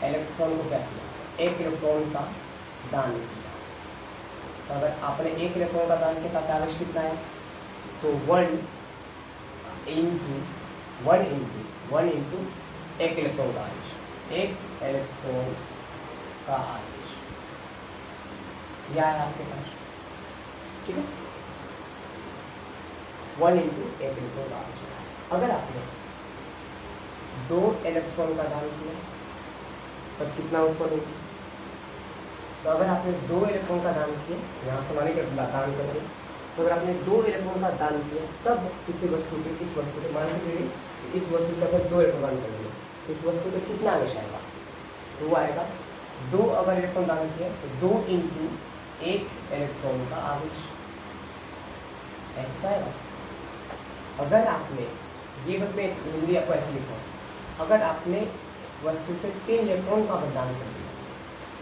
इलेक्ट्रॉन को क्या किया, 1 इलेक्ट्रॉन का दान किया, तो अगर आपने 1 इलेक्ट्रॉन का दान किया तो आवेश कितना है? तो 1 इंटू 1 इलेक्ट्रॉन का आवेश, 1 इलेक्ट्रॉन का आवेश यह है आपके पास, ठीक है, 1 इंटू 1 इलेक्ट्रॉन का आवेश। अगर आपने 2 इलेक्ट्रॉन का दान किया तब कितना उत्पन्न होगी? तो अगर आपने 2 इलेक्ट्रॉन का दान किया, यहाँ समाने के दान करके, तो अगर आपने 2 इलेक्ट्रॉन का दान किया तब किसी वस्तु के, इस वस्तु के, मान के चलिए इस वस्तु से अगर 2 इलेक्ट्रॉन दान करेंगे, इस वस्तु पे कितना आवेश आएगा? तो वो आएगा 2, अगर इलेक्ट्रॉन दान किया तो 2 इंटू 1 इलेक्ट्रॉन का आवेश, ऐसा आएगा। अगर आपने, ये बस मैं हिंदी आपको ऐसे लिखा, अगर आपने वस्तु से 3 इलेक्ट्रॉन का दान कर दिया,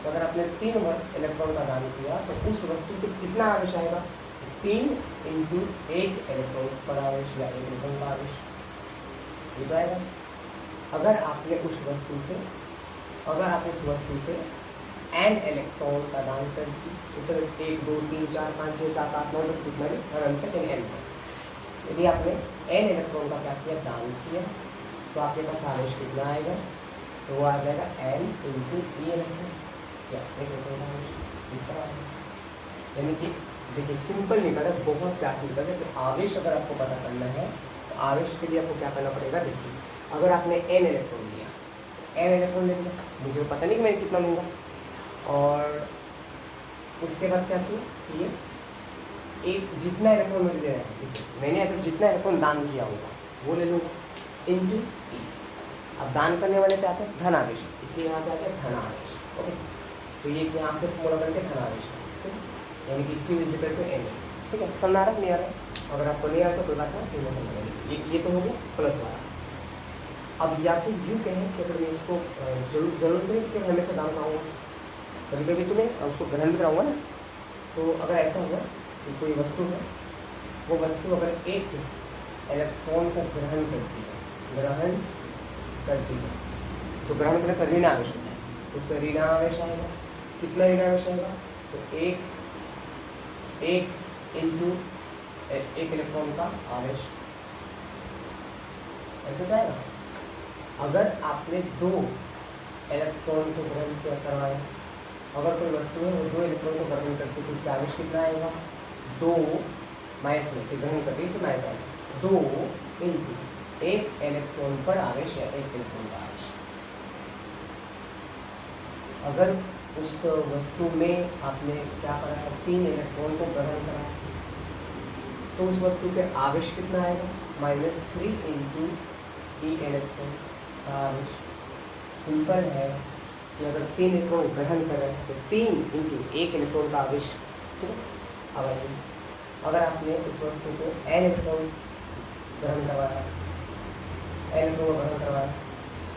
तो अगर आपने 3 इलेक्ट्रॉन का दान किया तो उस वस्तु पे कितना आवेश आएगा? 3 इंटू 1 इलेक्ट्रॉन पर आवेश या 1 इलेक्ट्रॉन का आवेश, ये तो आएगा। अगर आपने उस वस्तु से n इलेक्ट्रॉन का दान कर दी, इस तरह 1 2 3 4 5 6 7 8 9 10 कितना भी अनंत तक n है। यदि आपने n इलेक्ट्रॉन का क्या किया, दान किया, तो आपके पास आवेश कितना आएगा, तो वो आ जाएगा n इंटू ई इलेक्ट्रॉन, क्या एक इलेक्ट्रॉन का आवेश इस तरह है। यानी कि देखिए सिंपल निकल है, बहुत प्यार से निकल है। तो आवेश अगर आपको पता करना है तो आवेश के लिए आपको क्या करना पड़ेगा, देखिए अगर आपने n इलेक्ट्रॉन लिया, n इलेक्ट्रॉन ले लिया, मुझे तो पता नहीं कि मैं कितना लूँगा, और उसके बाद क्या किया, ये एक जितना इलेक्ट्रॉन मुझे दे रहा है, ठीक है, मैंने अगर जितना इलेक्ट्रॉन दान किया होगा वो ले लूँगा इंटू ई। अब दान करने वाले पे आते हैं धन आवेश, इसलिए यहाँ पे आते हैं धन आवेश। ओके, तो ये यहाँ से फॉर्मूला करके धन आवेश, यानी कि Q is equal to n। ठीक है, समझ आ रहा है, नहीं आ रहा है? अगर आपको नहीं आ रहा तो कोई बात नहीं, ये तो हो गया प्लस वाला। अब या फिर यूँ कहें कि अगर मैं इसको जरूरत नहीं कि हमेशा दान कराऊँगा, कभी कभी तो मैं उसको ग्रहण भी कराऊँगा ना। तो अगर ऐसा हुआ कि कोई वस्तु है, वो वस्तु अगर एक इलेक्ट्रॉन को ग्रहण करती है, तो ग्रहण करने पर ऋण आवेश होता है, तो उस पर ऋण आवेश आएगा। कितना ऋण आवेश आएगा, तो एक इंटू 1 इलेक्ट्रॉन का आवेश, ऐसे जाएगा। अगर आपने 2 इलेक्ट्रॉन को ग्रहण किया करवाया, अगर कोई वस्तु है वो 2 इलेक्ट्रॉन को ग्रहण करती है तो उसका आवेश कितना आएगा, 2 माइनस में ग्रहण करती है, इससे माइनस आएगा 2 इंटू 1 इलेक्ट्रॉन पर आवेश या 1 इलेक्ट्रॉन का आवेश। अगर उस वस्तु में आपने क्या करा है, 3 इलेक्ट्रॉन को ग्रहण करा, तो उस वस्तु के आवेश कितना आएगा, -3 इंटू ई इलेक्ट्रॉन का आवेश। सिंपल है कि अगर 3 इलेक्ट्रॉन ग्रहण कर रहे हैं तो 3 इंटू 1 इलेक्ट्रॉन का आवेश, ठीक है। अब आइए, अगर आपने उस वस्तु को n इलेक्ट्रॉन ग्रहण करवाया, n इलेक्ट्रॉन ग्रहण करवाया,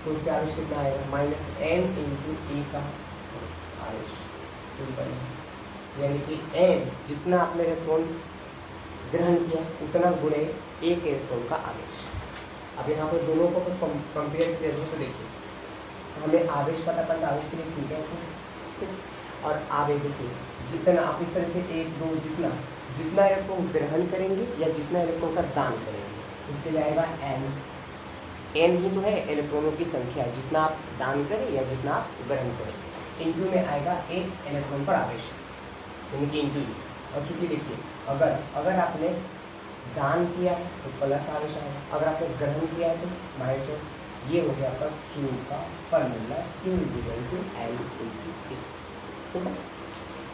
तो उसके आवेश कितना आएगा, -n इंटू ई का आवेश। सिंपल है, यानी कि n जितना आपने इलेक्ट्रॉन ग्रहण किया उतना गुणे 1 इलेक्ट्रॉन का आवेश। अब यहाँ पर दोनों को कंपेयर किया तो देखिए, हमें आवेश पता करना, आवेश के लिए ठीक है, ठीक। और आवेश देखिए, जितना आप इस तरह से 1 2 जितना इलेक्ट्रॉन ग्रहण करेंगे या जितना इलेक्ट्रॉन का दान करेंगे, उसके लिए आएगा n ही तो है इलेक्ट्रॉनों की संख्या, जितना आप दान करें या जितना आप ग्रहण करें। इंटू में आएगा 1 इलेक्ट्रॉन पर आवेश, यानी कि इंटू। और चूंकि देखिए, अगर आपने दान किया है तो प्लस आवेश आएगा, अगर आपने ग्रहण किया है तो माइनस। ये हो गया आपका Q का formula, Q is equal to N into e. Simple,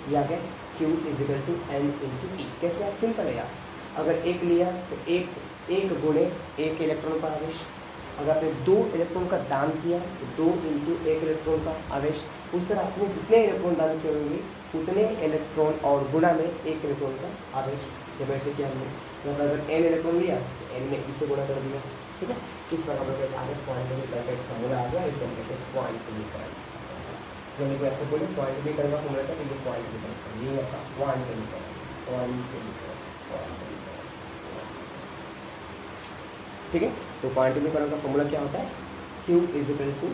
ये आ गया Q is equal to N into e. कैसे है, सिंपल है यार। अगर 1 लिया तो 1 गुणे 1 इलेक्ट्रॉन का आवेश। अगर आपने 2 इलेक्ट्रॉन का दान किया तो 2 इंटू 1 इलेक्ट्रॉन का आवेश। उस तरह आपने जितने इलेक्ट्रॉन दान किए होंगे उतने इलेक्ट्रॉन और गुणा में 1 इलेक्ट्रॉन का आवेश। जब ऐसे किया हमने, जब अगर n इलेक्ट्रॉन लिया तो n में इससे गुणा कर दिया, ठीक है। इस प्रकार हम आगे क्वांटिटीकरण का फॉर्मूला आ गया, इसे हम कहते हैं क्वांटिटीकरण। जब कोई आपसे बोले क्वांटिटीकरण का फॉर्मूला था, तो ये क्वांटिटीकरण, ये आपका क्वांटिटीकरण, ठीक है। तो क्वांटिटीकरण का फॉर्मूला क्या होता है, Q is equal two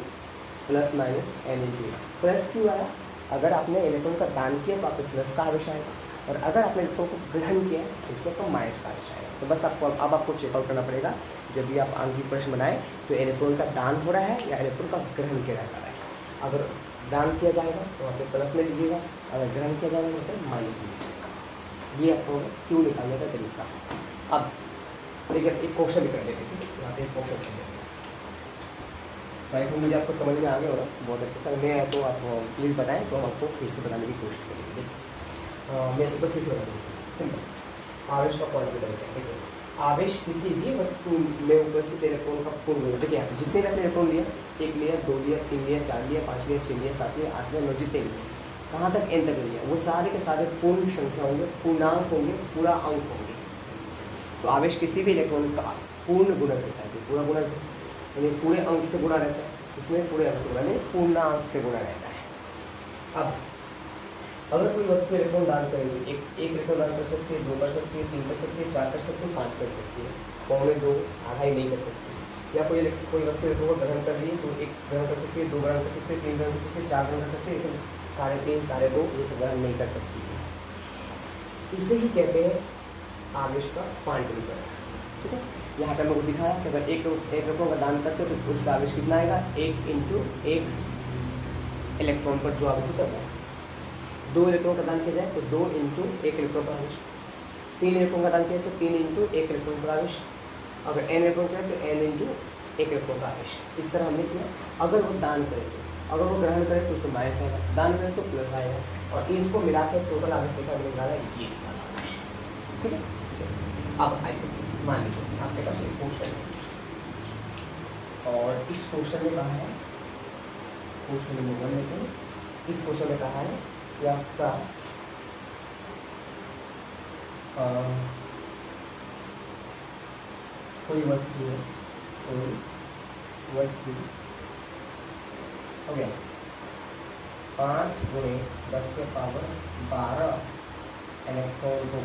plus minus n into A. Plus क्यों आया, अगर आपने इलेक्ट्रॉन का दान किया तो आपको प्लस का आवेश आएगा, और अगर आपने इलेक्ट्रॉन को ग्रहण किया तो उसको तो माइनस का आवेश आएगा। तो बस आपको चेकआउट करना पड़ेगा, जब भी आप आंतरिक प्रश्न बनाएं तो इलेक्ट्रॉन का दान हो रहा है या इलेक्ट्रॉन का ग्रहण किया जा रहा है। अगर दान किया जाएगा तो वहाँ पे प्लस में लीजिएगा, अगर ग्रहण किया जाएगा तो माइनस में लीजिएगा। ये आपको क्यों निकालने का तरीका। अब देखिए एक क्वेश्चन भी कर देते, ठीक है। यहाँ पे एक क्वेश्चन कर देते, मुझे आपको समझ में आ गया होगा बहुत अच्छे से। मैं तो आप प्लीज़ बताएं, तो हम आपको फिर से बताने की कोशिश करेंगे। मैं एक बार फिर से बता दूँ, सिंपल। आवेश का क्वांटिटीकरण है, ठीक है। आवेश किसी भी वस्तु में उपस्थित इलेक्ट्रॉन का पूर्ण, देखिए जितने आपने इलेक्ट्रॉन लिया, 1 लिया, 2 लिया, 3 लिया, 4 लिया, 5 लिया, 6 लिया, 7 लिया, 8 लिया, 9, जितने लिए कहाँ तक n तक लिया, वो सारे के सारे पूर्ण संख्या होंगे, पूर्णांक होंगे, पूरा अंक होंगे। तो आवेश किसी भी इलेक्ट्रॉन का पूर्ण गुणक रहता है, पूरा गुणा से यानी पूरे अंक से गुणा रहता है, इसमें पूरे अंक से गुणा नहीं, पूर्णांक से गुणा रहता है। अब अगर कोई वस्तु इलेक्ट्रॉन दान करेगी, एक इलेक्ट्रॉन दान कर सकती है, 2 कर सकती है, 3 कर सकती है, 4 कर सकती है, 5 कर सकती है, 2.25 2.5 नहीं कर सकती। या कोई वस्तु इलेक्ट्रॉन को ग्रहण कर रही है तो 1 ग्रहण कर सकती है, 2 ग्रहण कर सकती है, 3 ग्रहण कर सकती है, 4 ग्रहण कर सकती है, लेकिन 3.5 2.5 ये सब ग्रहण नहीं कर सकती है। इसे ही कहते हैं आवेश का क्वांटमीकरण। ठीक है, यहाँ पे हमको दिखाया कि अगर एक इलेक्ट्रॉन का दान करते हो तो उसका आवेश कितना आएगा, 1 × 1 इलेक्ट्रॉन पर जो आवेश उतरता है। 2 इलेक्ट्रॉन का दान किया जाए तो 2 × 1 इलेक्ट्रॉन पर आवेश। 3 इलेक्ट्रॉन का दान किया तो 3 × 1 इलेक्ट्रॉन पर आवेश। अगर n इलेक्ट्रॉन किया तो n × 1 इलेक्ट्रॉन का आवेश। इस तरह हमने किया। अगर वो दान करे तो, अगर वो ग्रहण करे तो उसको माइनस आएगा, दान करे तो प्लस आएगा, और इसको मिला के टोटल आवेश कितना निकाला ये निकाला आवेश। ठीक है, अब आइए मान लीजिए आपके पास एक क्वेश्चन है और इस क्वेश्चन में कहा है, क्वेश्चन नंबर लेते हैं। इस क्वेश्चन में कहा है कि आपका कोई वस्तु है, कोई वस्तु हो गया 5 × 10⁻12 इलेक्ट्रॉन को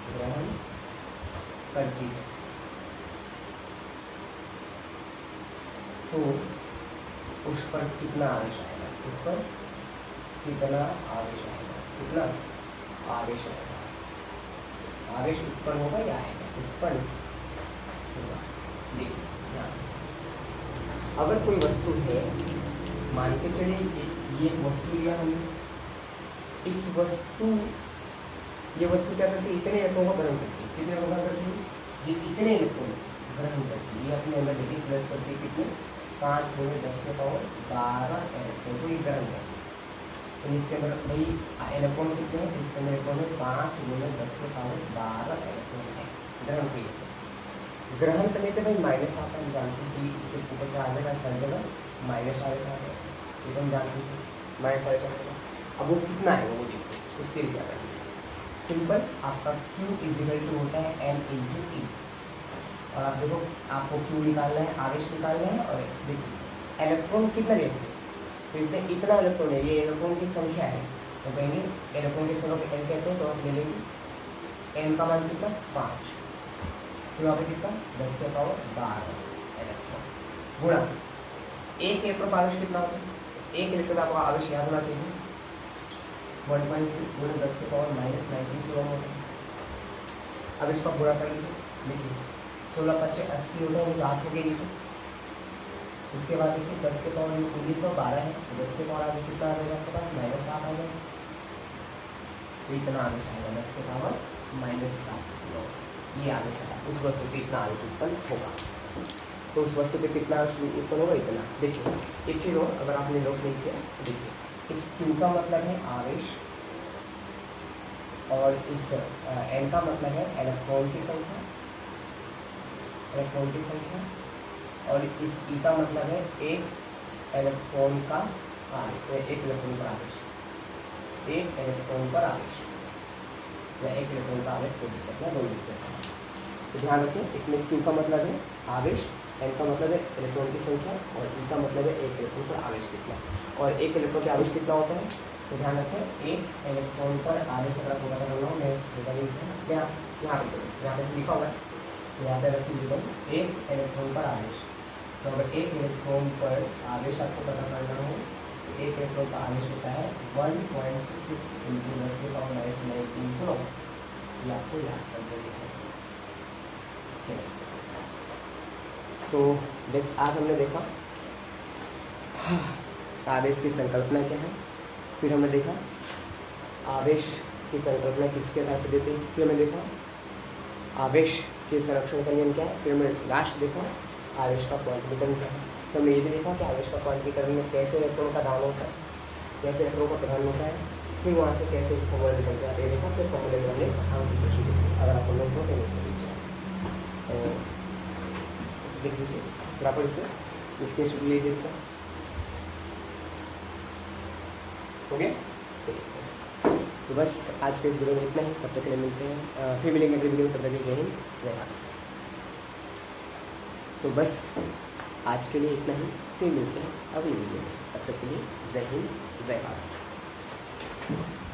ग्रहण करती है, तो उस पर कितना आवेश आएगा, उस पर कितना आवेश आएगा, कितना आवेश आएगा, आवेश उत्पन्न होगा या आएगा, उत्पन्न होगा। देखिए ध्यान से, अगर कोई वस्तु है, मान के चलिए ये वस्तु लिया हमने, इस वस्तु ये वस्तु क्या करती है, इतने इलेक्ट्रॉन को ग्रहण करती है, कितने इलेक्ट्रॉन करती है, ये इतने इलेक्ट्रॉन ग्रहण करती है, ये अपने अंदर लेके प्लस करती है, कितने 5 × 10⁻12 इलेक्ट्रॉन को ये ग्रहण करती है। तो इसके अंदर भाई इलेक्ट्रॉन कितने हैं, इसके अंदर इलेक्ट्रॉन में 5 × 10⁻12 इलेक्ट्रॉन है ग्रहण किए। ग्रहण करने पे भाई माइनस आता है, हम जानते हैं कि इसके ऊपर क्या आ जाएगा, हर जगह माइनस आवेश आ जाएगा, ये तो हम जानते हैं माइनस आवेश आ जाएगा। अब वो कितना है वो देखिए, उसके लिए क्या करना है, सिंपल आपका Q = होता है m × E। और आप देखो आपको Q निकालना है, आवेश निकालना है, और देखिए इलेक्ट्रॉन कितना ले सकते, तो इसमें इतना इलेक्ट्रॉन है, ये इलेक्ट्रॉन की संख्या है, तो कहेंगे इलेक्ट्रॉन की संख्या को n कहते हैं, तो आप ले लेंगे n का मान कितना 5, फिर वहाँ पे कितना 10⁻12 इलेक्ट्रॉन गुणा एक इलेक्ट्रॉन का आवेश कितना होता है, एक इलेक्ट्रॉन का आवेश याद होना चाहिए 1.6 × 10⁻−19 कूलम होता है। अब इसका गुणा कर लीजिए, देखिए 16 × 5 80 होता है, तो 8 हो गई। उसके बाद देखिए 10⁻1912 है, तो 10 आगे कितना आ जाएगा आपके पास, -7 आ जाएगा, तो इतना आवेश आएगा 10⁻−7 कूलम, ये आवेश आएगा। उस वस्तु पे इतना आवेश उत्पन्न होगा, तो उस वस्तु पे कितना आवेश उत्पन्न होगा, इतना। देखिए एक चीज़ और, अगर आपने नोट नहीं किया, देखिए इस Q का मतलब है आवेश, और इस N का मतलब है इलेक्ट्रॉन की संख्या, इलेक्ट्रॉन की संख्या, और इस E का मतलब है एक इलेक्ट्रॉन का आवेश, एक इलेक्ट्रॉन पर आवेश, एक इलेक्ट्रॉन पर आवेश, या एक इलेक्ट्रॉन का आवेश को दिक्कत या दोनों दिक्कत। तो ध्यान रखें, इसमें Q का मतलब है आवेश, N का मतलब है इलेक्ट्रॉन की संख्या, और E का मतलब है एक इलेक्ट्रॉन पर आवेश कितना। और एक इलेक्ट्रॉन पर आवेश कितना होता है, तो ध्यान रखें एक इलेक्ट्रॉन पर आवेश अगर आपको पता करना हो, मैं यहाँ पे लिखा होगा, यहाँ पे रसी लिखा एक इलेक्ट्रॉन पर आवेश। तो अगर एक इलेक्ट्रॉन पर आवेश आपको पता करना हो, तो एक इलेक्ट्रॉन का आवेश होता है 1.6 × 10⁻19 कूलम, ये आपको याद कर देना है। चलिए, तो आज हमने देखा आवेश की संकल्पना क्या है, फिर हमने देखा आवेश की संकल्पना किसके आधार पर देते हैं, फिर हमने देखा आवेश के संरक्षण का नियम क्या है, फिर हमने लास्ट देखा आवेश का क्वांटीकरण क्या है। तो हमने ये भी देखा कि आवेश का क्वांटीकरण में कैसे इलेक्ट्रॉन का दान होता है, कैसे इलेक्ट्रॉन का प्रदान होता है, फिर वहाँ से कैसे फॉर्मूला निकल के आते देखा, फिर फॉर्मूले में हमने अंक की प्रश्न देखी। अगर आपको नोट हो तो नोट कर लीजिए, तो देख लीजिए बराबर इसे इसके शुरू लीजिए इसका, हो गया। चलिए, तो बस आज के इस वीडियो में इतना ही, तब तक के लिए मिलते हैं, फिर मिलेंगे अगले वीडियो में, तब तक के लिए जय हिंद जय भारत। तो बस आज के लिए इतना ही, फिर मिलते हैं अगली वीडियो में, तब तक के लिए जय हिंद जय भारत। है।